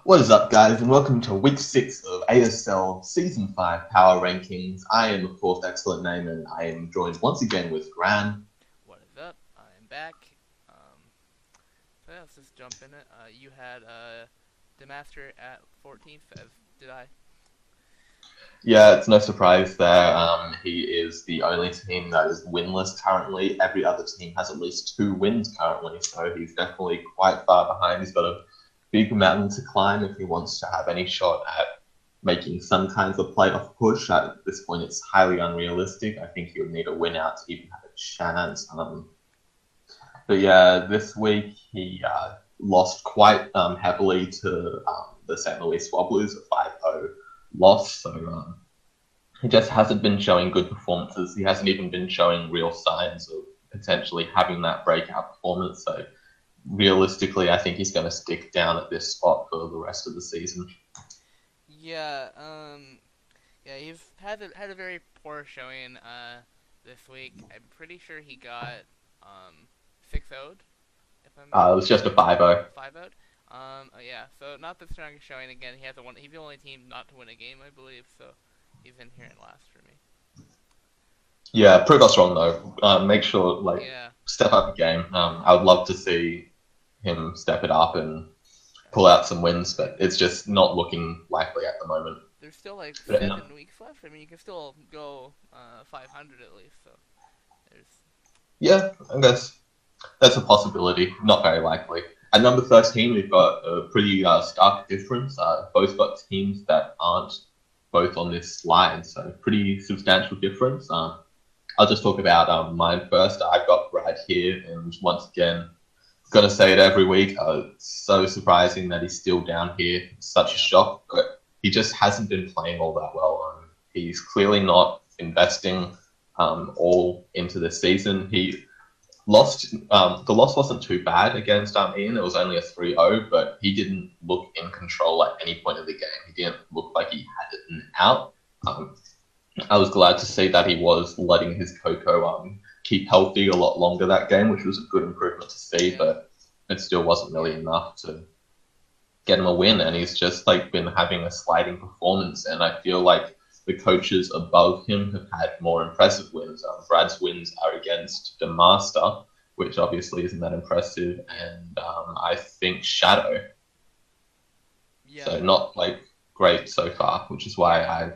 What is up, guys, and welcome to week 6 of ASL Season 5 Power Rankings. I am, of course, Excellent Name, and I am joined once again with Gran. What is up? I'm back. So yeah, let's just jump in it. You had the master at 14th, as did I. Yeah, it's no surprise there. He is the only team that is winless currently. Every other team has at least 2 wins currently, so he's definitely quite far behind. He's got a big mountain to climb if he wants to have any shot at making some kinds of playoff push. At this point, it's highly unrealistic. I think he would need a win out to even have a chance. But yeah, this week he lost quite heavily to the St. Louis Wobblers, a 5-0 loss. So he just hasn't been showing good performances. He hasn't even been showing real signs of potentially having that breakout performance. So realistically, I think he's going to stick down at this spot for the rest of the season. Yeah, yeah, he's had a very poor showing this week. I'm pretty sure he got 6-0'd, if I'm It was just a 5-0. 5-0'd. Oh yeah, so not the strongest showing again. He hasn't won. He's the only team not to win a game, I believe. So he's in here in last for me. Yeah, prove us wrong though. Make sure, Yeah. step up a game. I would love to see him step it up and pull out some wins, but it's just not looking likely at the moment. There's still like But, 7 weeks left. I mean, you can still go 500 at least. So there's yeah, I guess that's a possibility. Not very likely. At number 13, we've got a pretty stark difference. Both got teams that aren't both on this slide, so pretty substantial difference. I'll just talk about mine first. I've got Brad here, and once again, gonna say it every week. It's so surprising that he's still down here. It's such a yeah, shock, but he just hasn't been playing all that well. He's clearly not investing all into this season. He lost. The loss wasn't too bad against Ian. It was only a 3-0, but he didn't look in control at any point of the game. He didn't look like he had it out. Um, I was glad to see that he was letting his Coco keep healthy a lot longer that game, which was a good improvement to see, yeah, but it still wasn't really enough to get him a win. And he's just been having a sliding performance. And I feel like the coaches above him have had more impressive wins. Brad's wins are against the Master, which obviously isn't that impressive, yeah, and I think Shadow. yeah. So not great so far, which is why I've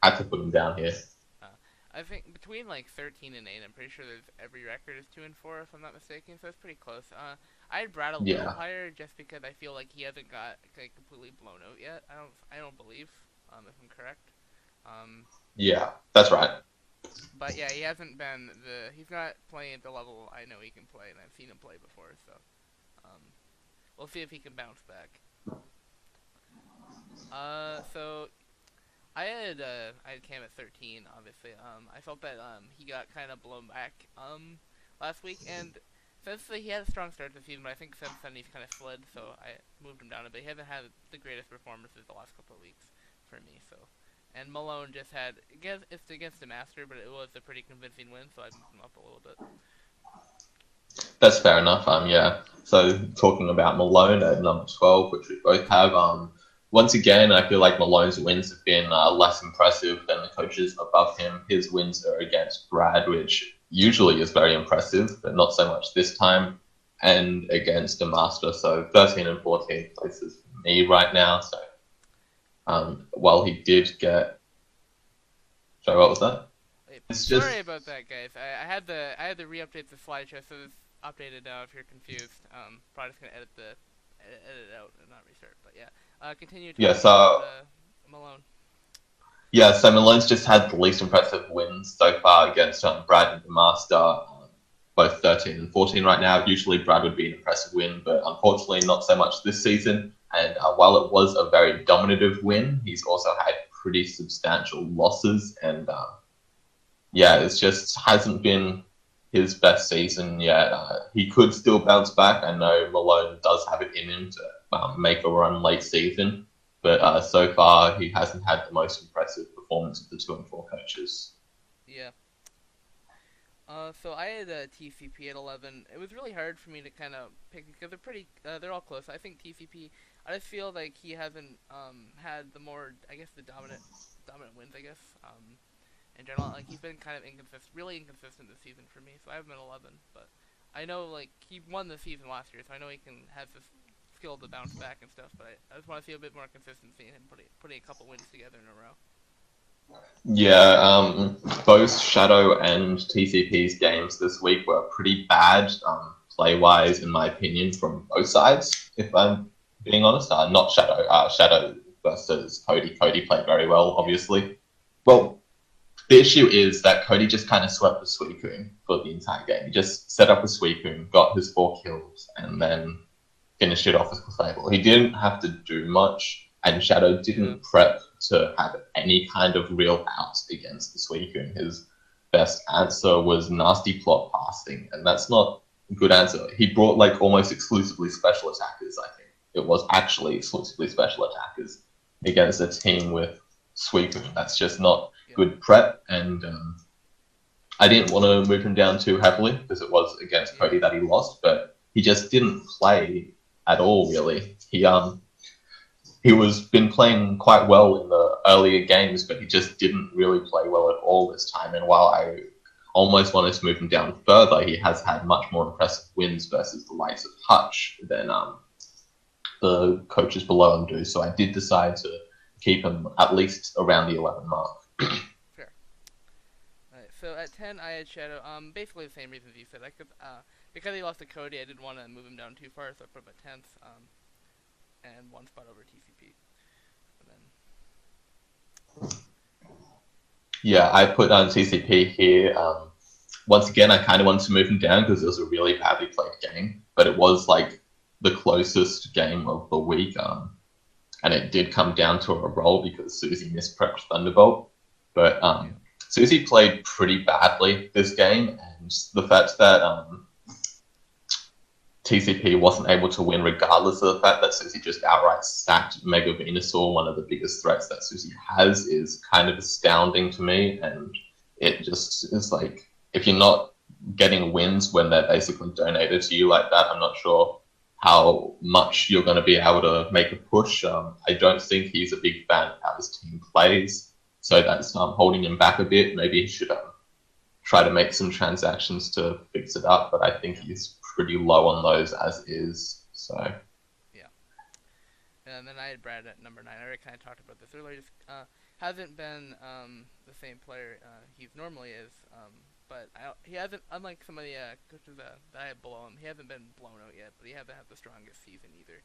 had to put him down here. Uh, I think between like 13 and 8, I'm pretty sure there's every record is 2 and 4 if I'm not mistaken. So it's pretty close. I had Brad a little Yeah, higher just because I feel like he hasn't got like completely blown out yet. I don't believe, if I'm correct. Um, yeah, that's right. but yeah, he hasn't been he's not playing at the level I know he can play, and I've seen him play before. So um, we'll see if he can bounce back. So I had Cam at 13, obviously. I felt that he got kind of blown back last week, and since he had a strong start to the season, but I think since then he's kind of slid, so I moved him down a bit. He hasn't had the greatest performances the last couple of weeks for me, so. And Malone just had, it's against the Master, but it was a pretty convincing win, so I moved him up a little bit. That's fair enough. Yeah. So talking about Malone at number 12, which we both have. Once again, I feel like Malone's wins have been less impressive than the coaches above him. His wins are against Brad, which usually is very impressive, but not so much this time, and against a master. So 13 and 14 places for me right now. So while he did get, sorry, what was that? Wait, It's sorry just about that, guys. I had to re-update the slideshow, so it's updated now. If you're confused, probably just gonna edit it out and not restart. But yeah, continue yeah. talking about So Malone. yeah, so Malone's just had the least impressive wins so far against Brad and the Master, both 13 and 14 right now. Usually Brad would be an impressive win, but unfortunately not so much this season. And while it was a very dominative win, he's also had pretty substantial losses. And yeah, it just hasn't been his best season yet. He could still bounce back. I know Malone does have it in him to make a run late season, but so far he hasn't had the most impressive performance of the 2 and 4 coaches. Yeah. So I had TCP at 11. It was really hard for me to kind of pick because they're all close. I think TCP I just feel like he hasn't had the more, I guess, the dominant wins, I guess. In general, like he's been kind of inconsistent, really inconsistent this season for me. So I have him at 11, but I know like he won the season last year, so I know he can have this skill to bounce back and stuff. But I just want to see a bit more consistency in him putting a couple wins together in a row. Yeah, both Shadow and TCP's games this week were pretty bad, play-wise, in my opinion, from both sides, if I'm being honest. Not Shadow. Shadow versus Cody. Cody played very well, obviously. Well, the issue is that Cody just kind of swept the Suicune for the entire game. He just set up a Suicune, got his 4 kills, and then finished it off as playable. He didn't have to do much, and Shadow didn't prep to have any kind of real out against the Suicune. His best answer was nasty plot passing, and that's not a good answer. He brought like almost exclusively special attackers, I think. It was actually exclusively special attackers against a team with Suicune. That's just not good prep, and I didn't want to move him down too heavily because it was against Cody that he lost, but he just didn't play at all, really. He was been playing quite well in the earlier games, but he just didn't really play well at all this time. And while I almost wanted to move him down further, he has had much more impressive wins versus the likes of Hutch than the coaches below him do. So I did decide to keep him at least around the 11 mark. Fair. Alright, so at 10, I had Shadow. Basically the same reasons you said. I could, because he lost to Cody, I didn't want to move him down too far, so I put him at 10th, and one spot over TCP. And then... Yeah, I put on TCP here. Once again, I kind of wanted to move him down because it was a really badly played game, but it was like the closest game of the week. And it did come down to a roll because Susie misprepped Thunderbolt. But Susie played pretty badly this game, and the fact that TCP wasn't able to win regardless of the fact that Susie just outright sacked Mega Venusaur, one of the biggest threats that Susie has, is kind of astounding to me. And it just is like, if you're not getting wins when they're basically donated to you like that, I'm not sure how much you're going to be able to make a push. I don't think he's a big fan of how his team plays, so that's holding him back a bit. Maybe he should try to make some transactions to fix it up, but I think he's pretty low on those as is. So yeah. And then I had Brad at number 9. I already kind of talked about this earlier. Just hasn't been the same player he normally is. But he hasn't, unlike some of the coaches that I have below him, he hasn't been blown out yet, but he hasn't had the strongest season either.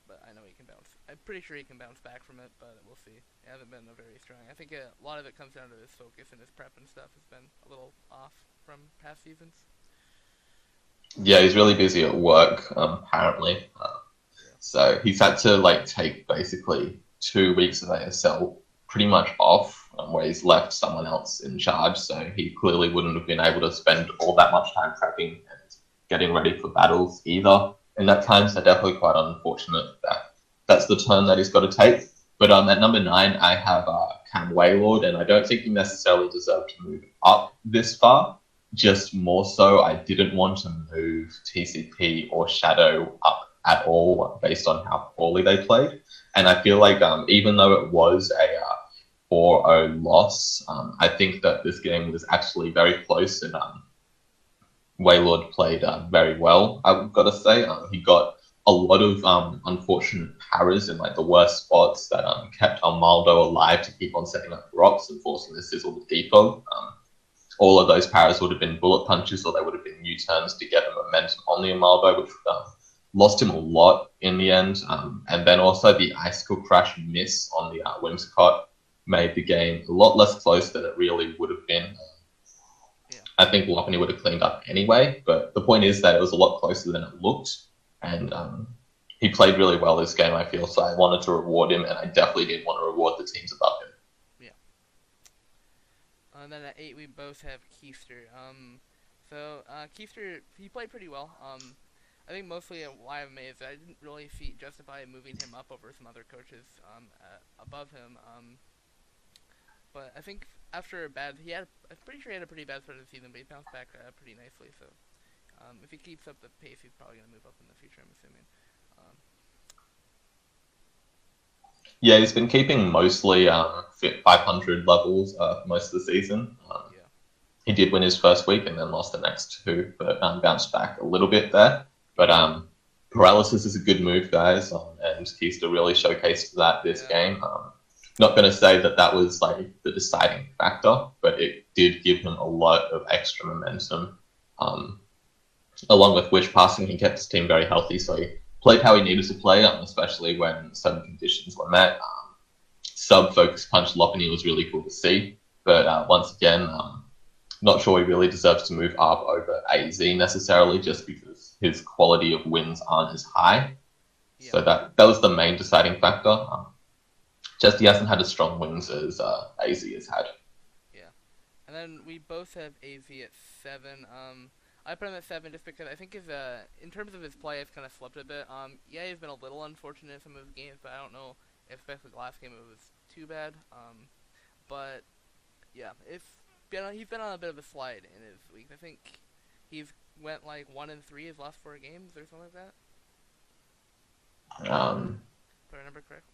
But I know he can bounce. I'm pretty sure he can bounce back from it, but we'll see. He hasn't been very strong. I think a lot of it comes down to his focus and his prep and stuff has been a little off from past seasons. yeah, he's really busy at work, apparently. So he's had to like take basically 2 weeks of ASL pretty much off, where he's left someone else in charge. So he clearly wouldn't have been able to spend all that much time prepping and getting ready for battles either in that time. So definitely quite unfortunate that that's the turn that he's got to take. But at number 9, I have Cam Waylord, and I don't think he necessarily deserved to move up this far. Just more so, I didn't want to move TCP or Shadow up at all based on how poorly they played. And I feel like even though it was a 4-0 loss, I think that this game was actually very close, and Waylord played very well, I've got to say. He got a lot of unfortunate paras in like the worst spots that kept Almaldo alive to keep on setting up rocks and forcing the Sizzle to depot. All of those paras would have been bullet punches, or they would have been U-turns to get a momentum on the Almaldo, which lost him a lot in the end. And then also the Icicle Crash miss on the Whimsicott made the game a lot less close than it really would have been. I think Lopunny would have cleaned up anyway, but the point is that it was a lot closer than it looked, and he played really well this game, I feel, so I wanted to reward him, and I definitely did want to reward the teams above him. Yeah. And then at 8, we both have Keister. So Keister, he played pretty well. I think mostly why I'm amazed, I didn't really justify moving him up over some other coaches above him. But I think after I'm pretty sure he had a pretty bad start of the season, but he bounced back pretty nicely. So if he keeps up the pace, he's probably going to move up in the future, I'm assuming. Yeah, he's been keeping mostly fit 500 levels for most of the season. Yeah. He did win his first week and then lost the next two, but bounced back a little bit there. But paralysis is a good move, guys, and he's to really showcase that this Yeah. game. Not going to say that that was like the deciding factor, but it did give him a lot of extra momentum. Along with which passing, he kept his team very healthy, so he played how he needed to play, especially when certain conditions were met. Sub focus punch Lopunny was really cool to see, but once again, not sure he really deserves to move up over AZ necessarily, just because his quality of wins aren't as high. Yeah. So that was the main deciding factor. Just he hasn't had as strong wins as AZ has had. Yeah. And then we both have AZ at 7. I put him at 7 just because I think his in terms of his play, it's kind of slipped a bit. Yeah, he's been a little unfortunate in some of his games, but I don't know if especially the last game it was too bad. But yeah, he's been on a bit of a slide in his week. I think he's went like 1-3 his last 4 games or something like that. If I remember correctly.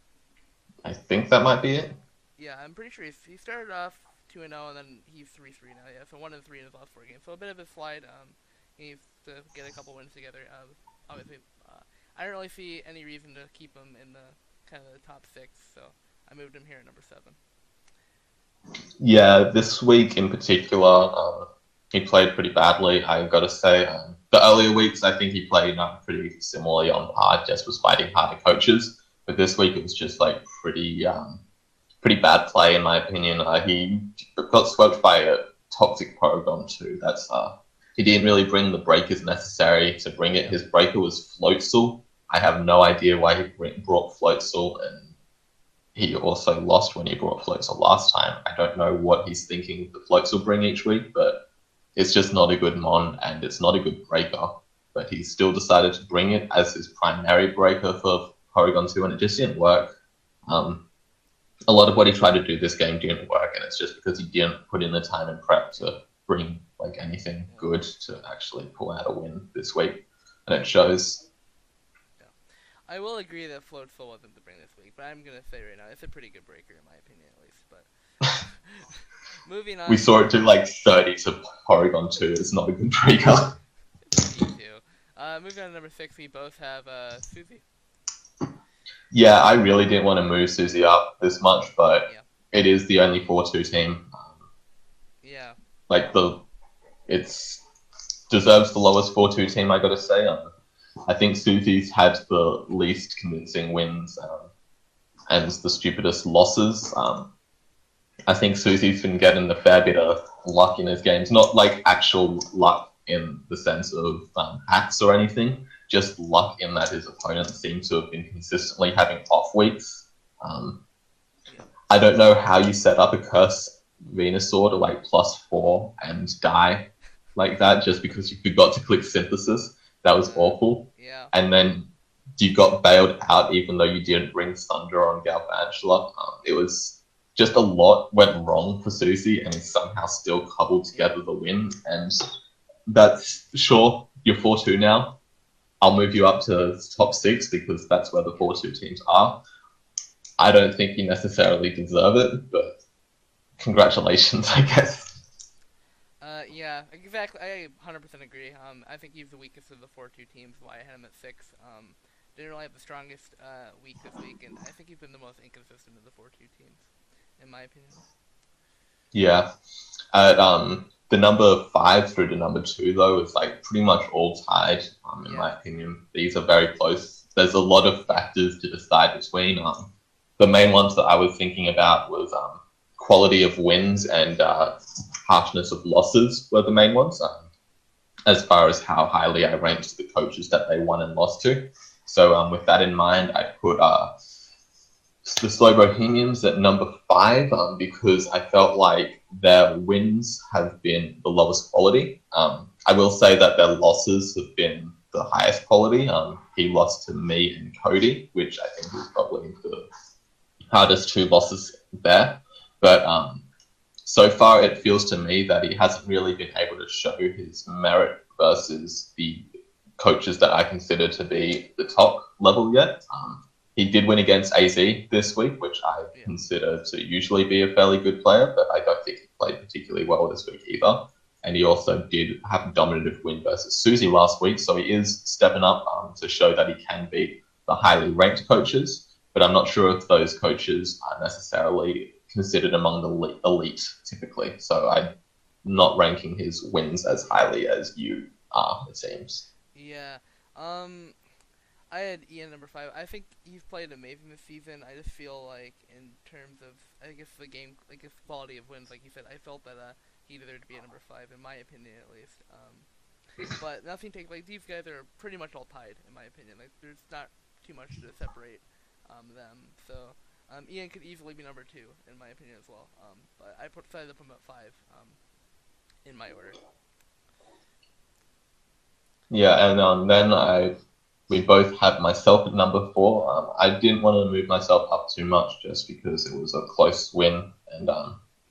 I think that might be it. Yeah, I'm pretty sure he started off 2-0 and then he's 3-3 now. Yeah, so 1-3 in his last 4 games. So a bit of a slide. He needs to get a couple wins together. Obviously, I don't really see any reason to keep him in the kind of the top 6. So I moved him here at number 7. Yeah, this week in particular, he played pretty badly. I got to say, the earlier weeks I think he played pretty similarly on par. Just was fighting harder coaches, but this week it was just like pretty bad play in my opinion. He got swept by a toxic Porygon too. He didn't really bring the breakers necessary to bring it. His breaker was Floatzel. I have no idea why he brought Floatzel, and he also lost when he brought Floatzel last time. I don't know what he's thinking the Floatzel bring each week, but it's just not a good mon, and it's not a good breaker. But he still decided to bring it as his primary breaker for Porygon 2, and it just didn't work. A lot of what he tried to do this game didn't work, and it's just because he didn't put in the time and prep to bring like anything good to actually pull out a win this week, and it shows. Yeah. I will agree that Floatzel wasn't to bring this week, but I'm gonna say right now it's a pretty good breaker in my opinion at least. But moving on. We saw it do like 30 to Porygon 2. It's not a good breaker. Me too. Moving on to number 6, we both have Susie. Yeah, I really didn't want to move Susie up this much, but it is the only 4-2 team. Yeah. Like it's deserves the lowest 4-2 team, I gotta say. I think Susie's had the least convincing wins and the stupidest losses. I think Susie's been getting a fair bit of luck in his games, not like actual luck in the sense of hacks or anything, just luck in that his opponents seem to have been consistently having off weeks. I don't know how you set up a Curse Venusaur to like +4 and die like that just because you forgot to click Synthesis. That was awful. Yeah. And then you got bailed out even though you didn't bring Thunder on Galvantula. It was just a lot went wrong for Susie, and he somehow still cobbled together the win. And that's sure, you're 4-2 now. I'll move you up to top 6 because that's where the 4-2 teams are. I don't think you necessarily deserve it, but congratulations, I guess. Yeah, exactly. I 100% agree. I think he's the weakest of the 4-2 teams. Why I had him at 6. Didn't really have the strongest week this week, and I think he's been the most inconsistent of the 4-2 teams, in my opinion. Yeah. At the number 5 through to number 2, though, is like pretty much all tied, in my opinion. These are very close. There's a lot of factors to decide between. The main ones that I was thinking about was quality of wins and harshness of losses were the main ones, as far as how highly I ranked the coaches that they won and lost to. So with that in mind, I put the Slow Bohemians at number 5 because I felt like their wins have been the lowest quality. I will say that their losses have been the highest quality. He lost to me and Cody, which I think was probably the hardest 2 losses there. But so far, it feels to me that he hasn't really been able to show his merit versus the coaches that I consider to be the top level yet. he did win against AZ this week, which I Yeah. consider to usually be a fairly good player, but I don't think he played particularly well this week either. And he also did have a dominative win versus Susie last week, so he is stepping up to show that he can beat the highly ranked coaches. But I'm not sure if those coaches are necessarily considered among the elite typically. So I'm not ranking his wins as highly as you are, it seems. Yeah. I had Ian number 5. I think he's played amazing this season. I just feel like in terms of, I guess the game, I guess quality of wins, like you said, I felt that he deserved to be at number 5 in my opinion at least. But nothing take like these guys are pretty much all tied in my opinion. Like there's not too much to separate them. So Ian could easily be number 2 in my opinion as well. But I decided to put him at 5 in my order. Yeah, and then we both had myself at number 4. I didn't want to move myself up too much just because it was a close win, and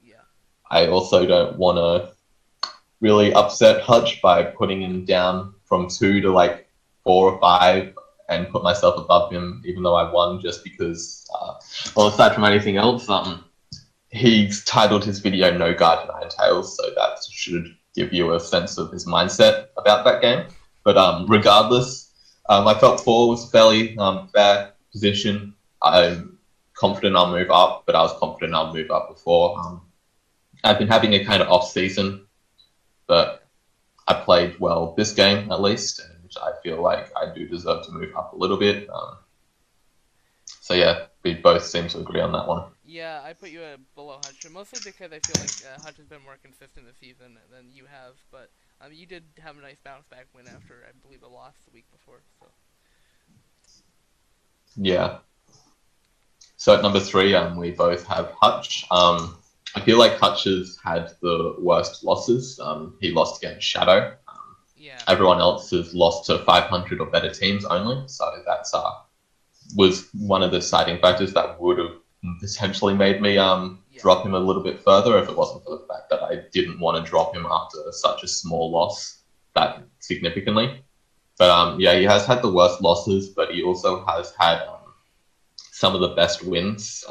Yeah. I also don't want to really upset Hutch by putting him down from 2 to like 4 or 5 and put myself above him, even though I won, just because, well, aside from anything else, he's titled his video No Guard Nine Tails, so that should give you a sense of his mindset about that game. But regardless, I felt 4 was a fairly fair position. I'm confident I'll move up, but I was confident I'll move up before. I've been having a kind of off season, but I played well this game at least, and I feel like I do deserve to move up a little bit. So yeah, we both seem to agree on that one. Yeah, I put you below Hutch, mostly because I feel like Hutch has been more consistent this season than you have, but you did have a nice bounce back win after, I believe, a loss the week before. So. Yeah. So at number 3, we both have Hutch. I feel like Hutch has had the worst losses. He lost against Shadow. Yeah. Everyone else has lost to 500 or better teams only, so that's was one of the deciding factors that would have potentially made me drop him a little bit further if it wasn't for the fact that I didn't want to drop him after such a small loss that significantly. But yeah, he has had the worst losses, but he also has had some of the best wins.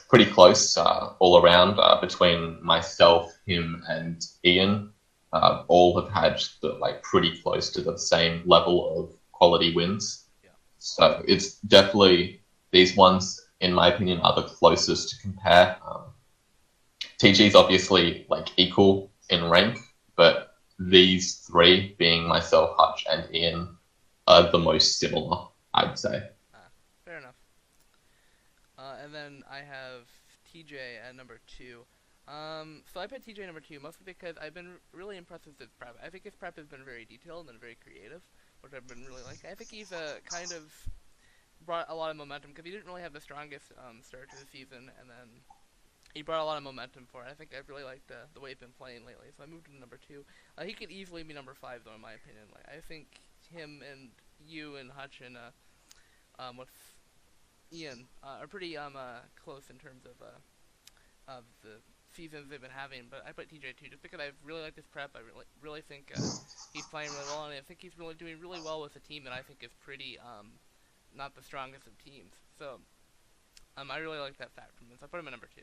Pretty close all around between myself, him, and Ian. All have had pretty close to the same level of quality wins. Yeah. So it's definitely these ones, in my opinion, are the closest to compare. TG is obviously equal in rank, but these 3, being myself, Hutch, and Ian, are the most similar, I'd say. Fair enough. And then I have TJ at number 2. So I put TJ number 2 mostly because I've been really impressed with his prep. I think his prep has been very detailed and very creative, which I've been really liking. I think he's kind of brought a lot of momentum because he didn't really have the strongest start to the season, and then he brought a lot of momentum for it. I think I really liked the way he's been playing lately, so I moved him to number 2. He could easily be number 5 though, in my opinion. I think him and you and Hutch and with Ian are pretty close in terms of the seasons they've been having, but I put TJ 2 just because I really like this prep. I really think he's playing really well, and I think he's really doing really well with a team that I think is pretty not the strongest of teams. So I really like that fact from him. So I put him at number 2.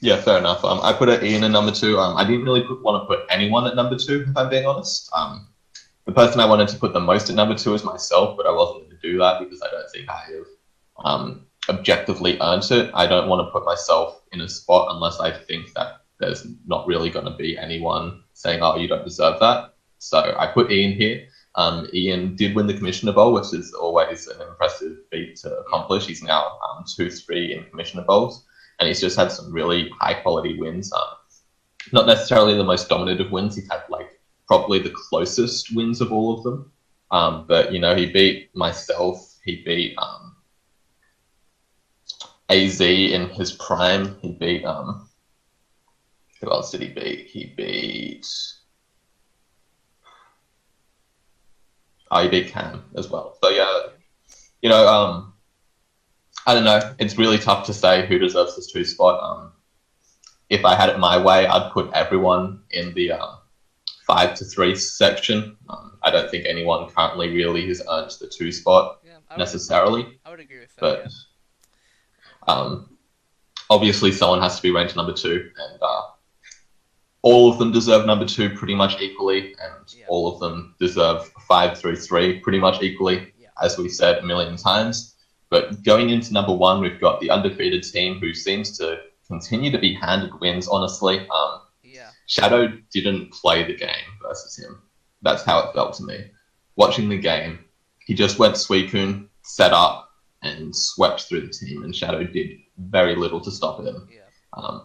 Yeah, fair enough. I put Ian at number 2. I didn't really want to put anyone at number 2, if I'm being honest. The person I wanted to put the most at number 2 is myself, but I wasn't going to do that because I don't think I have objectively earned it. I don't want to put myself in a spot unless I think that there's not really going to be anyone saying, oh, you don't deserve that. So I put Ian here. Ian did win the Commissioner Bowl, which is always an impressive feat to accomplish. He's now 2-3 in Commissioner Bowls, and he's just had some really high-quality wins. Not necessarily the most dominative wins. He's had probably the closest wins of all of them. But, he beat myself. He beat AZ in his prime. He beat... who else did he beat? He beat Cam as well. So, yeah, I don't know. It's really tough to say who deserves this 2 spot. If I had it my way, I'd put everyone in the 5 to 3 section. I don't think anyone currently really has earned the 2 spot. Yeah. necessarily, I would agree with that. but Yeah. um, obviously someone has to be ranked number two, and all of them deserve number two pretty much equally, and Yeah. all of them deserve 5-3-3 pretty much equally, Yeah. as we said a million times. But going into number one, we've got the undefeated team who seems to continue to be handed wins, honestly. Yeah. Shadow didn't play the game versus him. That's how it felt to me. Watching the game, he just went Suicune, set up, and swept through the team, and Shadow did very little to stop him. Yeah.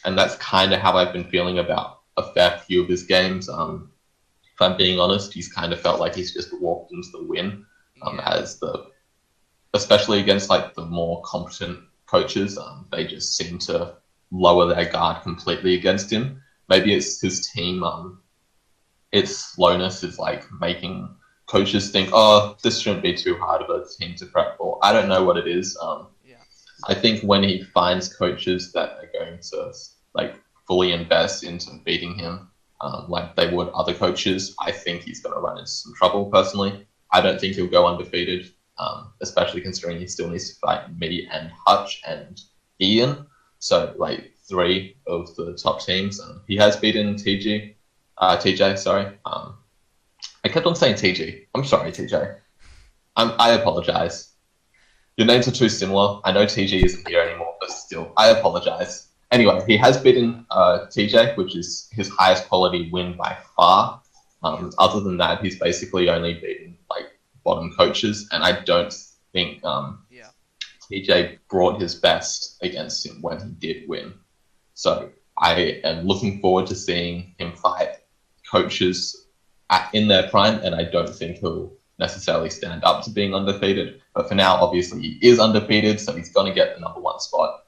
And that's kind of how I've been feeling about a fair few of his games. If I'm being honest, he's kind of felt like he's just walked into the win, especially against like the more competent coaches. They just seem to lower their guard completely against him. Maybe it's his team. Its slowness is like making coaches think, oh, this shouldn't be too hard of a team to prep for. I don't know what it is. I think when he finds coaches that are going to like fully invest into beating him, like they would other coaches, I think he's going to run into some trouble. Personally, I don't think he'll go undefeated, especially considering he still needs to fight me and Hutch and Ian. So like three of the top teams. He has beaten TJ. Sorry. I kept on saying TG. I'm sorry, TJ. I apologize. Your names are too similar. I know TG isn't here anymore, but still, I apologize. Anyway, he has beaten TJ, which is his highest quality win by far. Other than that, he's basically only beaten like bottom coaches, and I don't think TJ brought his best against him when he did win. So I am looking forward to seeing him fight coaches in their prime, and I don't think he'll necessarily stand up to being undefeated. But for now, obviously, he is undefeated, so he's going to get the number one spot.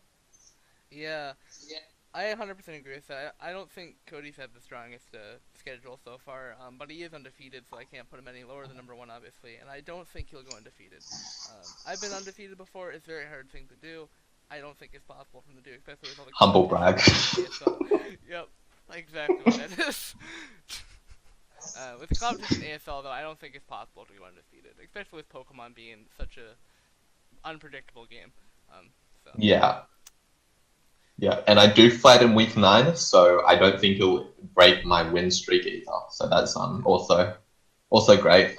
Yeah. I 100% agree with that. I don't think Cody's had the strongest schedule so far, but he is undefeated, so I can't put him any lower than number one, obviously. And I don't think he'll go undefeated. I've been undefeated before. It's a very hard thing to do. I don't think it's possible for him to do, especially with all the humble brag. Yep, exactly what that is. With the competition in ASL, though, I don't think it's possible to go undefeated, especially with Pokemon being such a unpredictable game. So. Yeah, and I do fight in week 9, so I don't think he'll break my win streak either. So that's also great.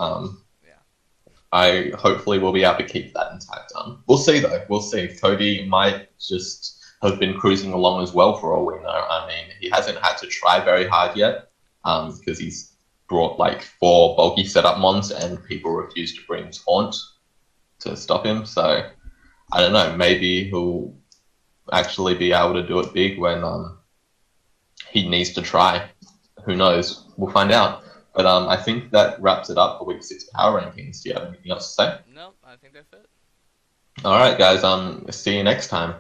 I hopefully will be able to keep that intact. We'll see though. We'll see. Cody might just have been cruising along as well for all we know. I mean, he hasn't had to try very hard yet because he's brought like 4 bulky setup mons and people refuse to bring Taunt to stop him. So I don't know. Maybe he'll actually be able to do it big when he needs to try. Who knows? We'll find out. But I think that wraps it up for week 6 power rankings. Do you have anything else to say? No, I think that's it. All right, guys. See you next time.